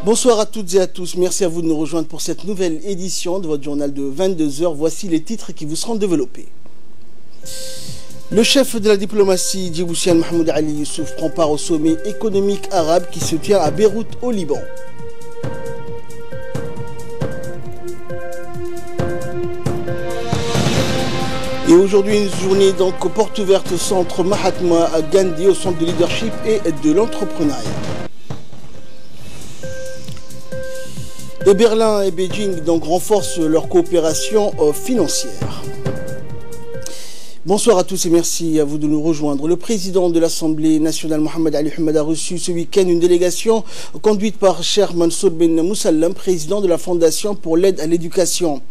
Bonsoir à toutes et à tous. Merci à vous de nous rejoindre pour cette nouvelle édition de votre journal de 22h. Voici les titres qui vous seront développés. Le chef de la diplomatie djiboutienne Mahmoud Ali Youssouf prend part au sommet économique arabe qui se tient à Beyrouth au Liban. Et aujourd'hui, une journée donc porte ouverte au centre Mahatma Gandhi, au centre de leadership et de l'entrepreneuriat. Et Berlin et Beijing donc renforcent leur coopération financière. Bonsoir à tous et merci à vous de nous rejoindre. Le président de l'Assemblée nationale, Mohamed Ali Ahmed, a reçu ce week-end une délégation conduite par Cheikh Mansour Ben Moussallam, président de la Fondation pour l'aide à l'éducation.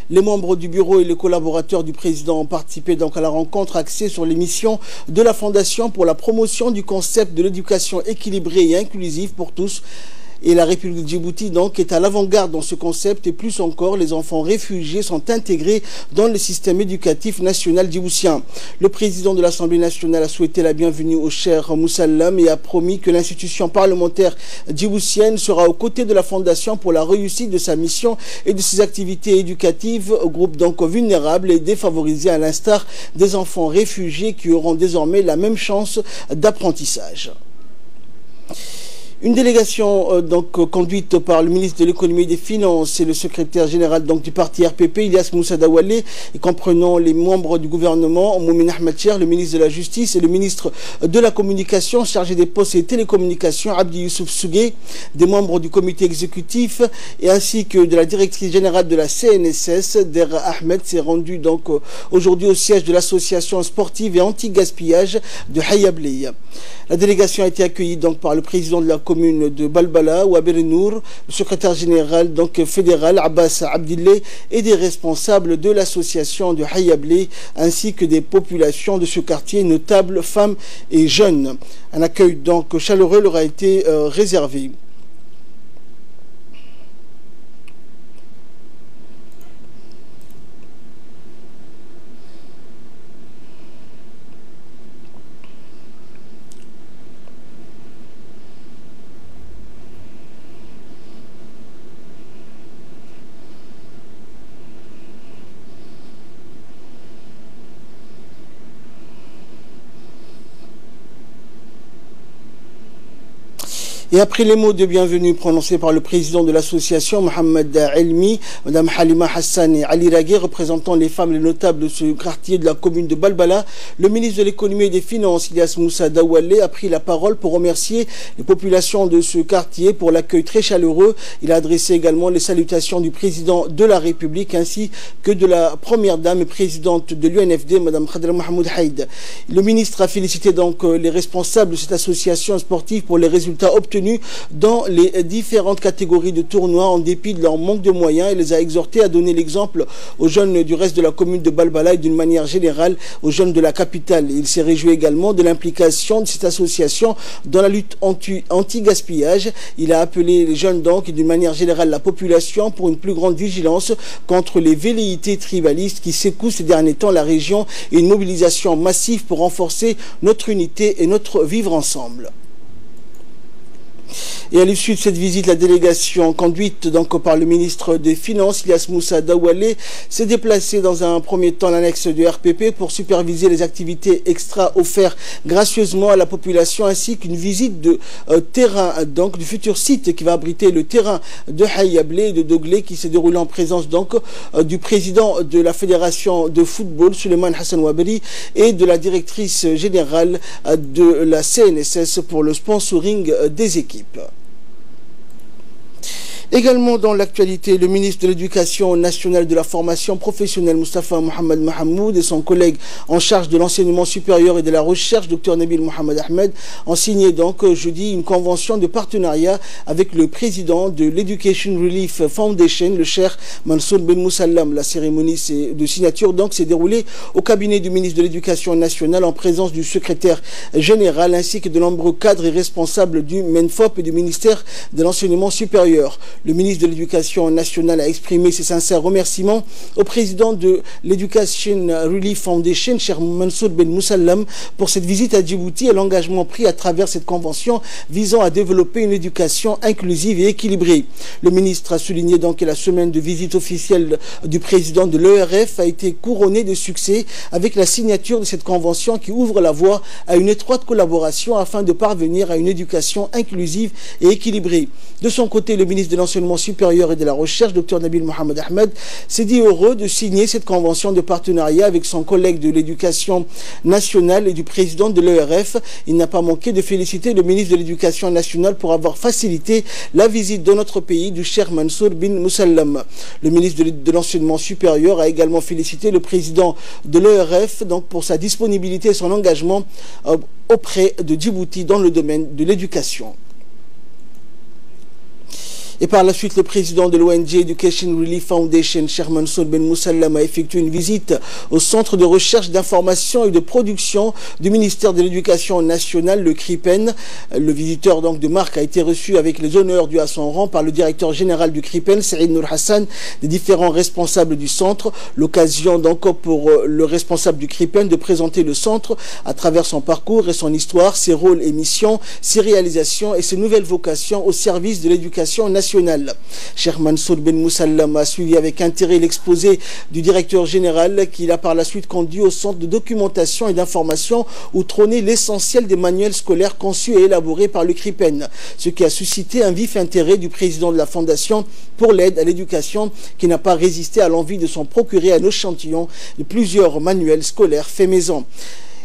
Les membres du bureau et les collaborateurs du président ont participé donc à la rencontre axée sur les missions de la Fondation pour la promotion du concept de l'éducation équilibrée et inclusive pour tous. Et la République de Djibouti donc est à l'avant-garde dans ce concept et plus encore, les enfants réfugiés sont intégrés dans le système éducatif national djiboutien. Le président de l'Assemblée nationale a souhaité la bienvenue au Cheikh Moussallam et a promis que l'institution parlementaire djiboutienne sera aux côtés de la Fondation pour la réussite de sa mission et de ses activités éducatives aux groupes donc vulnérables et défavorisés à l'instar des enfants réfugiés qui auront désormais la même chance d'apprentissage. Une délégation donc conduite par le ministre de l'économie et des finances et le secrétaire général donc du parti RPP, Ilyas Moussa Dawalé, et comprenant les membres du gouvernement, Moumin Ahmed Cher, le ministre de la Justice et le ministre de la Communication chargé des postes et télécommunications, Abdi Youssouf Sougué, des membres du comité exécutif et ainsi que de la directrice générale de la CNSS, Dera Ahmed, s'est rendu donc aujourd'hui au siège de l'association sportive et anti-gaspillage de Hayablé. La délégation a été accueillie donc par le président de la commune de Balbala, Waber Nour, le secrétaire général donc fédéral Abbas Abdillah et des responsables de l'association de Hayablé ainsi que des populations de ce quartier, notables, femmes et jeunes. Un accueil donc chaleureux leur a été réservé. Et après les mots de bienvenue prononcés par le président de l'association, Mohamed Elmi, Mme Halima Hassan et Ali Ragué, représentant les femmes et les notables de ce quartier de la commune de Balbala, le ministre de l'économie et des finances, Ilyas Moussa Dawalé, a pris la parole pour remercier les populations de ce quartier pour l'accueil très chaleureux. Il a adressé également les salutations du président de la République ainsi que de la première dame et présidente de l'UNFD, Mme Khadra Mahmoud Haïd. Le ministre a félicité donc les responsables de cette association sportive pour les résultats obtenus dans les différentes catégories de tournois en dépit de leur manque de moyens et les a exhortés à donner l'exemple aux jeunes du reste de la commune de Balbala et d'une manière générale aux jeunes de la capitale. Il s'est réjoui également de l'implication de cette association dans la lutte anti-gaspillage. Il a appelé les jeunes donc et d'une manière générale la population pour une plus grande vigilance contre les velléités tribalistes qui secouent ces derniers temps la région et une mobilisation massive pour renforcer notre unité et notre vivre ensemble. Et à l'issue de cette visite, la délégation conduite donc par le ministre des Finances, Ilyas Moussa Dawalé, s'est déplacée dans un premier temps à l'annexe du RPP pour superviser les activités extra offertes gracieusement à la population ainsi qu'une visite de terrain donc du futur site qui va abriter le terrain de Hayablé et de Doglé qui s'est déroulé en présence donc du président de la fédération de football, Suleiman Hassan Waberi, et de la directrice générale de la CNSS pour le sponsoring des équipes. Également dans l'actualité, le ministre de l'Éducation nationale de la formation professionnelle Moustapha Mohamed Mahamoud et son collègue en charge de l'enseignement supérieur et de la recherche, Dr Nabil Mohamed Ahmed, ont signé donc jeudi une convention de partenariat avec le président de l'Education Relief Foundation, le Cheikh Mansour Ben Moussallam. La cérémonie de signature donc s'est déroulée au cabinet du ministre de l'Éducation nationale en présence du secrétaire général ainsi que de nombreux cadres et responsables du MENFOP et du ministère de l'enseignement supérieur. Le ministre de l'Éducation nationale a exprimé ses sincères remerciements au président de l'Education Relief Foundation, Cheikh Mansour Ben Moussallam, pour cette visite à Djibouti et l'engagement pris à travers cette convention visant à développer une éducation inclusive et équilibrée. Le ministre a souligné donc que la semaine de visite officielle du président de l'ERF a été couronnée de succès avec la signature de cette convention qui ouvre la voie à une étroite collaboration afin de parvenir à une éducation inclusive et équilibrée. De son côté, le ministre de l'Enseignement supérieur et de la Recherche, Dr Nabil Mohamed Ahmed, s'est dit heureux de signer cette convention de partenariat avec son collègue de l'Éducation nationale et du président de l'ERF. Il n'a pas manqué de féliciter le ministre de l'Éducation nationale pour avoir facilité la visite de notre pays du Cheikh Mansour bin Moussallam. Le ministre de l'Enseignement supérieur a également félicité le président de l'ERF pour sa disponibilité et son engagement auprès de Djibouti dans le domaine de l'éducation. Et par la suite, le président de l'ONG Education Relief Foundation, Cheikh Mansour Ben Moussallam, a effectué une visite au centre de recherche d'information et de production du ministère de l'Éducation nationale, le CRIPEN. Le visiteur de marque a été reçu avec les honneurs dus à son rang par le directeur général du CRIPEN, Saïd Nour Hassan, des différents responsables du centre. L'occasion donc pour le responsable du CRIPEN de présenter le centre à travers son parcours et son histoire, ses rôles et missions, ses réalisations et ses nouvelles vocations au service de l'éducation nationale. Cheikh Mansour Ben Moussallam a suivi avec intérêt l'exposé du directeur général qui l'a par la suite conduit au centre de documentation et d'information où trônait l'essentiel des manuels scolaires conçus et élaborés par le CRIPEN, ce qui a suscité un vif intérêt du président de la Fondation pour l'aide à l'éducation qui n'a pas résisté à l'envie de s'en procurer un échantillon de plusieurs manuels scolaires faits maison.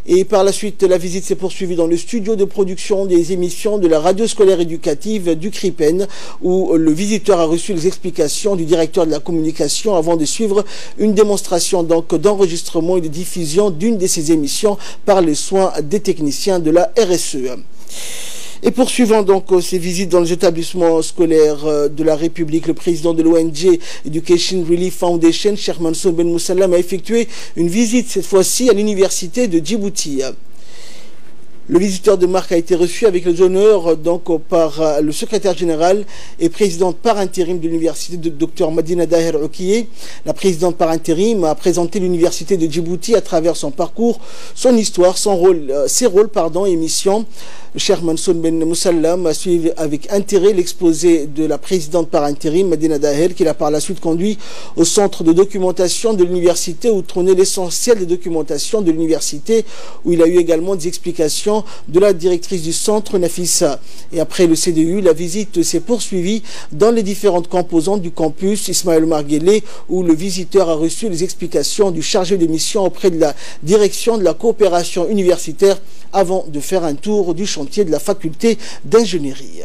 Et par la suite, la visite s'est poursuivie dans le studio de production des émissions de la radio scolaire éducative du CRIPEN, où le visiteur a reçu les explications du directeur de la communication avant de suivre une démonstration d'enregistrement et de diffusion d'une de ces émissions par les soins des techniciens de la RSE. Et poursuivant donc ces visites dans les établissements scolaires de la République, le président de l'ONG Education Relief Foundation, Cheikh Mansour Ben Moussallam, a effectué une visite cette fois-ci à l'université de Djibouti. Le visiteur de marque a été reçu avec les honneurs par le secrétaire général et présidente par intérim de l'université de Dr Madina Daher Oukiye. La présidente par intérim a présenté l'université de Djibouti à travers son parcours, son histoire, ses rôles et missions. Le Cheikh Mansour Ben Moussallam a suivi avec intérêt l'exposé de la présidente par intérim, Madina Daher, qui l'a par la suite conduit au centre de documentation de l'université où trônait l'essentiel des documentations de l'université, où il a eu également des explications de la directrice du centre, Nafissa. Et après le CDU, la visite s'est poursuivie dans les différentes composantes du campus Ismaël Marguelé, où le visiteur a reçu les explications du chargé de mission auprès de la direction de la coopération universitaire avant de faire un tour du chantier de la faculté d'ingénierie.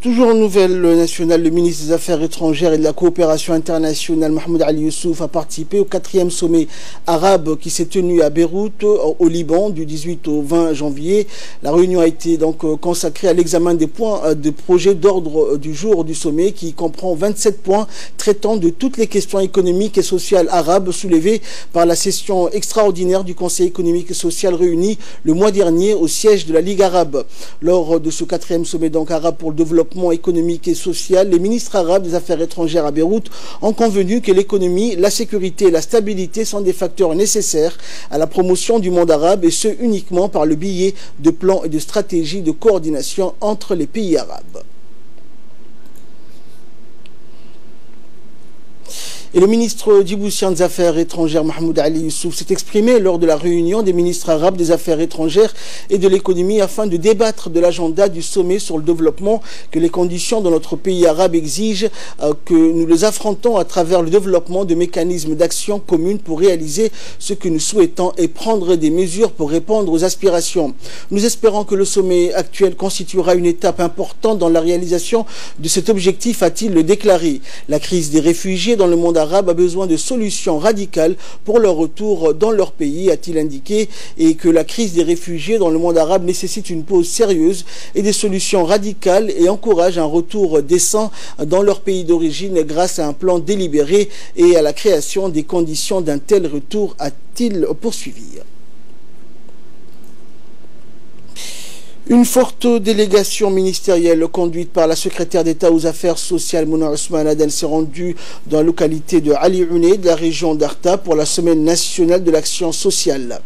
Toujours en nouvelle nationale, le ministre des Affaires étrangères et de la coopération internationale, Mohamed Ali Youssouf, a participé au 4e sommet arabe qui s'est tenu à Beyrouth, au Liban, du 18 au 20 janvier. La réunion a été donc consacrée à l'examen des points de projet d'ordre du jour du sommet qui comprend 27 points traitant de toutes les questions économiques et sociales arabes soulevées par la session extraordinaire du Conseil économique et social réuni le mois dernier au siège de la Ligue arabe. Lors de ce 4e sommet arabe pour le développement développement économique et social, les ministres arabes des Affaires étrangères à Beyrouth ont convenu que l'économie, la sécurité et la stabilité sont des facteurs nécessaires à la promotion du monde arabe, et ce uniquement par le biais de plans et de stratégies de coordination entre les pays arabes. Et le ministre djiboutien des Affaires étrangères, Mahmoud Ali Youssouf, s'est exprimé lors de la réunion des ministres arabes des Affaires étrangères et de l'économie afin de débattre de l'agenda du sommet sur le développement que les conditions dans notre pays arabe exigent que nous les affrontons à travers le développement de mécanismes d'action communes pour réaliser ce que nous souhaitons et prendre des mesures pour répondre aux aspirations. Nous espérons que le sommet actuel constituera une étape importante dans la réalisation de cet objectif, a-t-il déclaré. La crise des réfugiés dans le monde arabe a besoin de solutions radicales pour leur retour dans leur pays, a-t-il indiqué, et que la crise des réfugiés dans le monde arabe nécessite une pause sérieuse et des solutions radicales et encourage un retour décent dans leur pays d'origine grâce à un plan délibéré et à la création des conditions d'un tel retour, a-t-il poursuivi. Une forte délégation ministérielle conduite par la secrétaire d'État aux Affaires sociales, Mouna Ousmane Aden, s'est rendue dans la localité de Ali Ouné, de la région d'Arta, pour la semaine nationale de l'action sociale.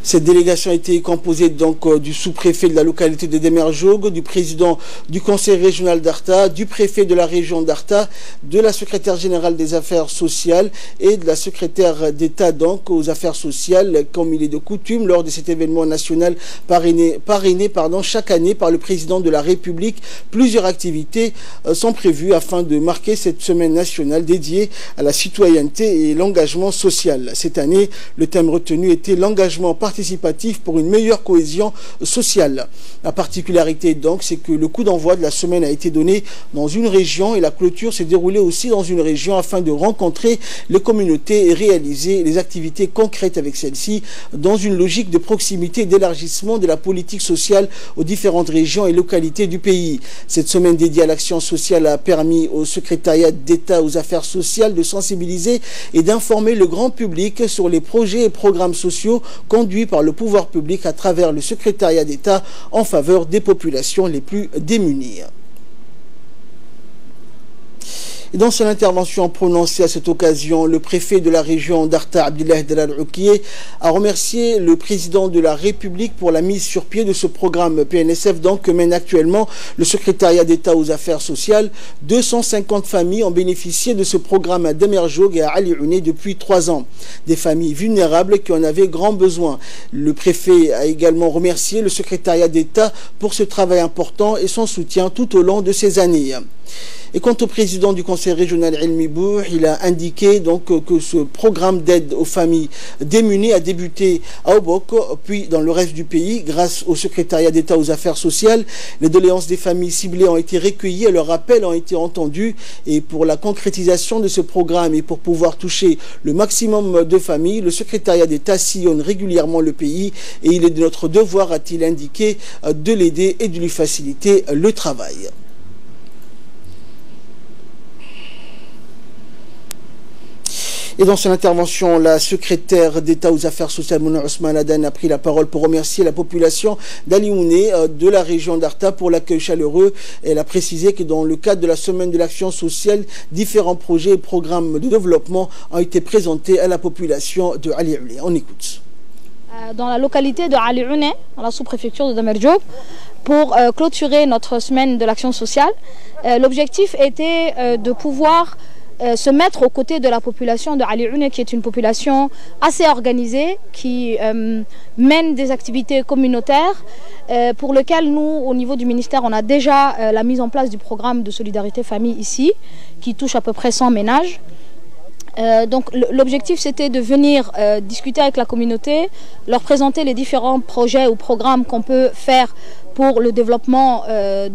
Cette délégation a été composée donc du sous-préfet de la localité de Demerjoug, du président du conseil régional d'Arta, du préfet de la région d'Arta, de la secrétaire générale des affaires sociales et de la secrétaire d'État donc aux affaires sociales, comme il est de coutume lors de cet événement national parrainé chaque année par le président de la République. Plusieurs activités sont prévues afin de marquer cette semaine nationale dédiée à la citoyenneté et l'engagement social. Cette année, le thème retenu était l'engagement participatif pour une meilleure cohésion sociale. La particularité donc, c'est que le coup d'envoi de la semaine a été donné dans une région et la clôture s'est déroulée aussi dans une région afin de rencontrer les communautés et réaliser les activités concrètes avec celles-ci dans une logique de proximité et d'élargissement de la politique sociale aux différentes régions et localités du pays. Cette semaine dédiée à l'action sociale a permis au secrétariat d'État aux affaires sociales de sensibiliser et d'informer le grand public sur les projets et programmes sociaux conduits par le pouvoir public à travers le secrétariat d'État en faveur des populations les plus démunies. Et dans son intervention prononcée à cette occasion, le préfet de la région d'Arta, Abdillah Dalal Oukié, a remercié le président de la République pour la mise sur pied de ce programme PNSF donc, que mène actuellement le secrétariat d'État aux affaires sociales. 250 familles ont bénéficié de ce programme à Demerjoug et à Ali Ouné depuis 3 ans. Des familles vulnérables qui en avaient grand besoin. Le préfet a également remercié le secrétariat d'État pour ce travail important et son soutien tout au long de ces années. Et quant au président du conseil régional Elmi Bou, il a indiqué donc que ce programme d'aide aux familles démunies a débuté à Obok, puis dans le reste du pays, grâce au secrétariat d'État aux affaires sociales. Les doléances des familles ciblées ont été recueillies et leurs appels ont été entendus. Et pour la concrétisation de ce programme et pour pouvoir toucher le maximum de familles, le secrétariat d'État sillonne régulièrement le pays et il est de notre devoir, a-t-il indiqué, de l'aider et de lui faciliter le travail. Et dans son intervention, la secrétaire d'État aux affaires sociales, Mouna Ousmane Aden, a pris la parole pour remercier la population d'Ali Ouné de la région d'Arta pour l'accueil chaleureux. Elle a précisé que dans le cadre de la semaine de l'action sociale, différents projets et programmes de développement ont été présentés à la population de Ali Ouné. On écoute. Dans la localité de Ali Ouné, dans la sous-préfecture de Demerjoug, pour clôturer notre semaine de l'action sociale, l'objectif était de pouvoir se mettre aux côtés de la population de Ali Ouné, qui est une population assez organisée, qui mène des activités communautaires, pour lesquelles nous, au niveau du ministère, on a déjà la mise en place du programme de solidarité famille ici, qui touche à peu près 100 ménages. Donc l'objectif c'était de venir discuter avec la communauté, leur présenter les différents projets ou programmes qu'on peut faire pour le développement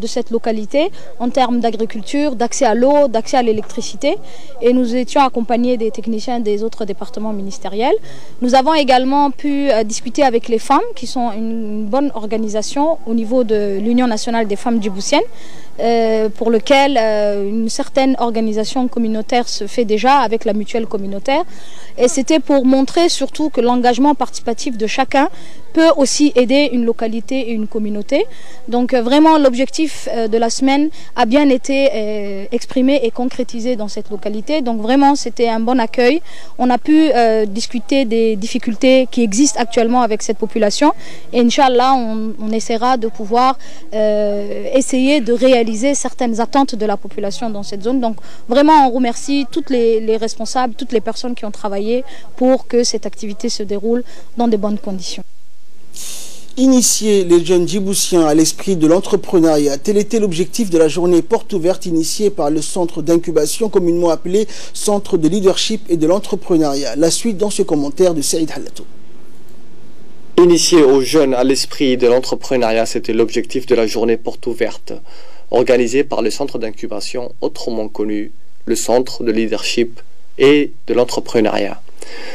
de cette localité en termes d'agriculture, d'accès à l'eau, d'accès à l'électricité. Et nous étions accompagnés des techniciens des autres départements ministériels. Nous avons également pu discuter avec les femmes, qui sont une bonne organisation au niveau de l'Union nationale des femmes djiboutiennes, pour lequel une certaine organisation communautaire se fait déjà avec la mutuelle communautaire. Et c'était pour montrer surtout que l'engagement participatif de chacun peut aussi aider une localité et une communauté. Donc vraiment l'objectif de la semaine a bien été exprimé et concrétisé dans cette localité. Donc vraiment c'était un bon accueil. On a pu discuter des difficultés qui existent actuellement avec cette population. Et Inch'Allah, on essaiera de pouvoir essayer de réaliser certaines attentes de la population dans cette zone. Donc vraiment on remercie toutes les responsables, toutes les personnes qui ont travaillé pour que cette activité se déroule dans de bonnes conditions. Initier les jeunes djiboutiens à l'esprit de l'entrepreneuriat, tel était l'objectif de la journée porte ouverte initiée par le centre d'incubation communément appelé Centre de leadership et de l'entrepreneuriat. La suite dans ce commentaire de Saïd Halatou. Initier aux jeunes à l'esprit de l'entrepreneuriat, c'était l'objectif de la journée porte ouverte, organisée par le centre d'incubation, autrement connu, le centre de leadership et de l'entrepreneuriat.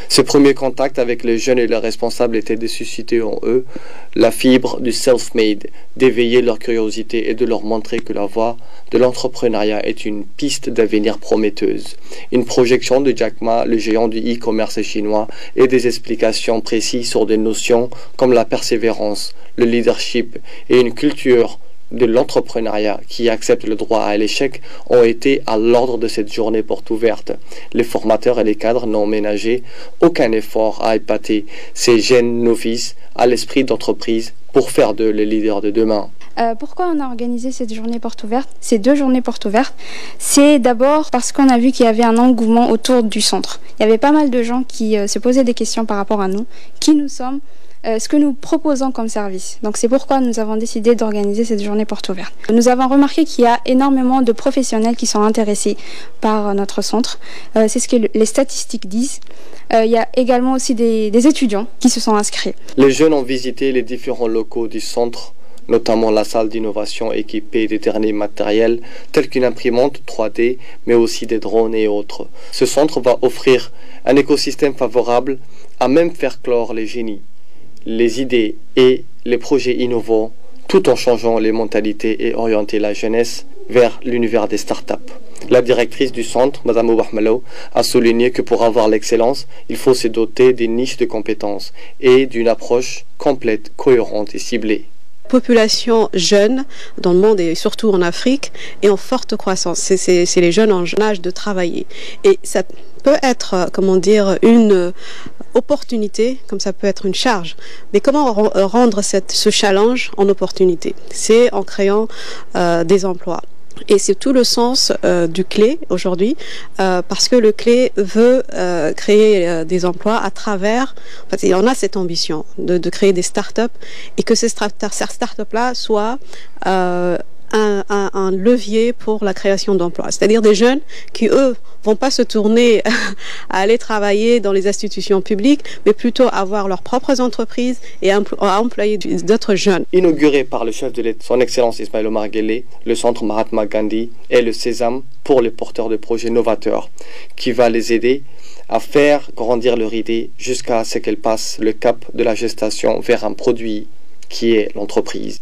Ce premier contact avec les jeunes et leurs responsables était de susciter en eux la fibre du self-made, d'éveiller leur curiosité et de leur montrer que la voie de l'entrepreneuriat est une piste d'avenir prometteuse. Une projection de Jack Ma, le géant du e-commerce chinois, et des explications précises sur des notions comme la persévérance, le leadership et une culture de l'entrepreneuriat qui accepte le droit à l'échec ont été à l'ordre de cette journée porte ouverte. Les formateurs et les cadres n'ont ménagé aucun effort à épater ces jeunes novices à l'esprit d'entreprise pour faire d'eux les leaders de demain. Pourquoi on a organisé cette journée porte ouverte, ces 2 journées porte ouvertes? C'est d'abord parce qu'on a vu qu'il y avait un engouement autour du centre. Il y avait pas mal de gens qui se posaient des questions par rapport à nous, qui nous sommes, ce que nous proposons comme service. Donc c'est pourquoi nous avons décidé d'organiser cette journée porte ouverte. Nous avons remarqué qu'il y a énormément de professionnels qui sont intéressés par notre centre. C'est ce que les statistiques disent. Il y a également aussi des étudiants qui se sont inscrits. Les jeunes ont visité les différents locaux du centre, notamment la salle d'innovation équipée des derniers matériels tels qu'une imprimante 3D, mais aussi des drones et autres. Ce centre va offrir un écosystème favorable à même faire clore les génies, les idées et les projets innovants, tout en changeant les mentalités et orienter la jeunesse vers l'univers des startups. La directrice du centre, Mme Ouahmalo, a souligné que pour avoir l'excellence, il faut se doter des niches de compétences et d'une approche complète, cohérente et ciblée. Population jeune dans le monde et surtout en Afrique est en forte croissance. C'est les jeunes en jeune âge de travailler. Et ça peut être, comment dire, une opportunité, comme ça peut être une charge. Mais comment rendre ce challenge en opportunité? C'est en créant des emplois. Et c'est tout le sens du CLÉ aujourd'hui, parce que le CLÉ veut créer des emplois à travers, en fait, on a cette ambition de créer des startups et que ces startups-là soient un levier pour la création d'emplois. C'est-à-dire des jeunes qui, eux, vont pas se tourner à aller travailler dans les institutions publiques, mais plutôt avoir leurs propres entreprises et à employer d'autres jeunes. Inauguré par le chef de l'État, son Excellence Ismaïl Omar Guelleh, le centre Mahatma Gandhi est le sésame pour les porteurs de projets novateurs, qui va les aider à faire grandir leur idée jusqu'à ce qu'elle passe le cap de la gestation vers un produit qui est l'entreprise.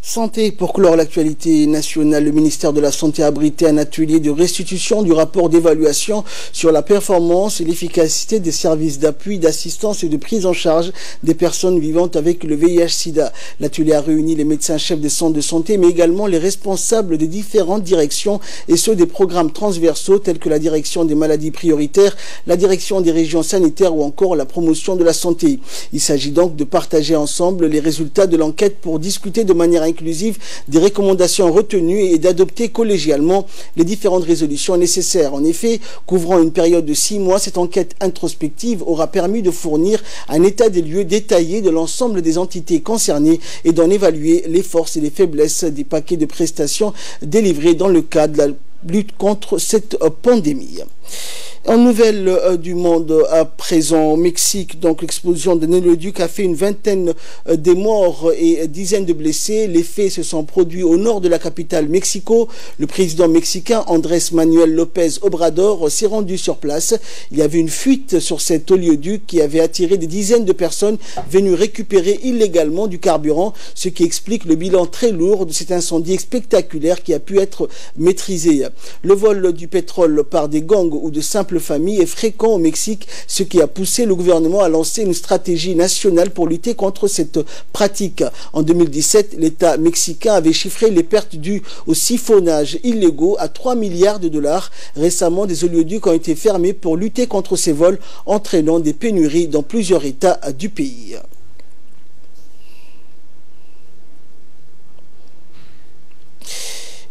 Santé, pour clore l'actualité nationale, le ministère de la Santé a abrité un atelier de restitution du rapport d'évaluation sur la performance et l'efficacité des services d'appui, d'assistance et de prise en charge des personnes vivant avec le VIH-Sida. L'atelier a réuni les médecins-chefs des centres de santé, mais également les responsables des différentes directions et ceux des programmes transversaux tels que la direction des maladies prioritaires, la direction des régions sanitaires ou encore la promotion de la santé. Il s'agit donc de partager ensemble les résultats de l'enquête pour discuter de manière inclusive des recommandations retenues et d'adopter collégialement les différentes résolutions nécessaires. En effet, couvrant une période de 6 mois, cette enquête introspective aura permis de fournir un état des lieux détaillé de l'ensemble des entités concernées et d'en évaluer les forces et les faiblesses des paquets de prestations délivrés dans le cadre de la lutte contre cette pandémie. En nouvelle du monde à présent, au Mexique, donc l'explosion d'un oléoduc a fait une vingtaine de morts et dizaines de blessés. Les faits se sont produits au nord de la capitale Mexico. Le président mexicain Andrés Manuel López Obrador s'est rendu sur place. Il y avait une fuite sur cet oléoduc qui avait attiré des dizaines de personnes venues récupérer illégalement du carburant, ce qui explique le bilan très lourd de cet incendie spectaculaire qui a pu être maîtrisé. Le vol du pétrole par des gangs ou de simples familles est fréquent au Mexique, ce qui a poussé le gouvernement à lancer une stratégie nationale pour lutter contre cette pratique. En 2017, l'État mexicain avait chiffré les pertes dues au siphonnage illégaux à 3 milliards de dollars. Récemment, des oléoducs ont été fermés pour lutter contre ces vols, entraînant des pénuries dans plusieurs États du pays.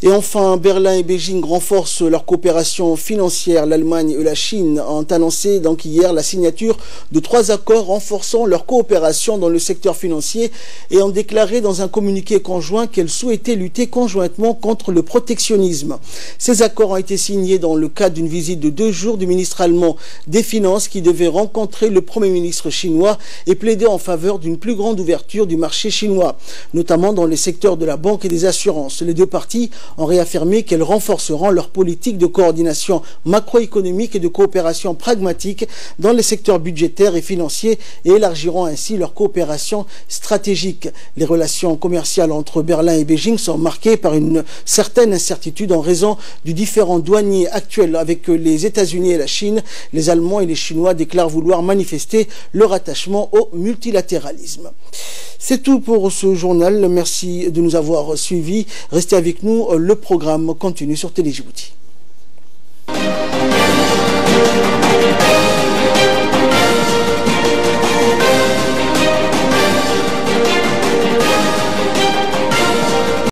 Et enfin, Berlin et Beijing renforcent leur coopération financière. L'Allemagne et la Chine ont annoncé donc hier la signature de 3 accords renforçant leur coopération dans le secteur financier et ont déclaré dans un communiqué conjoint qu'elles souhaitaient lutter conjointement contre le protectionnisme. Ces accords ont été signés dans le cadre d'une visite de 2 jours du ministre allemand des Finances qui devait rencontrer le Premier ministre chinois et plaider en faveur d'une plus grande ouverture du marché chinois, notamment dans les secteurs de la banque et des assurances. Les deux parties ont réaffirmé qu'elles renforceront leur politique de coordination macroéconomique et de coopération pragmatique dans les secteurs budgétaires et financiers et élargiront ainsi leur coopération stratégique. Les relations commerciales entre Berlin et Beijing sont marquées par une certaine incertitude en raison du différend douanier actuel avec les États-Unis et la Chine. Les Allemands et les Chinois déclarent vouloir manifester leur attachement au multilatéralisme. C'est tout pour ce journal. Merci de nous avoir suivis. Restez avec nous. Le programme continue sur Télé Djibouti.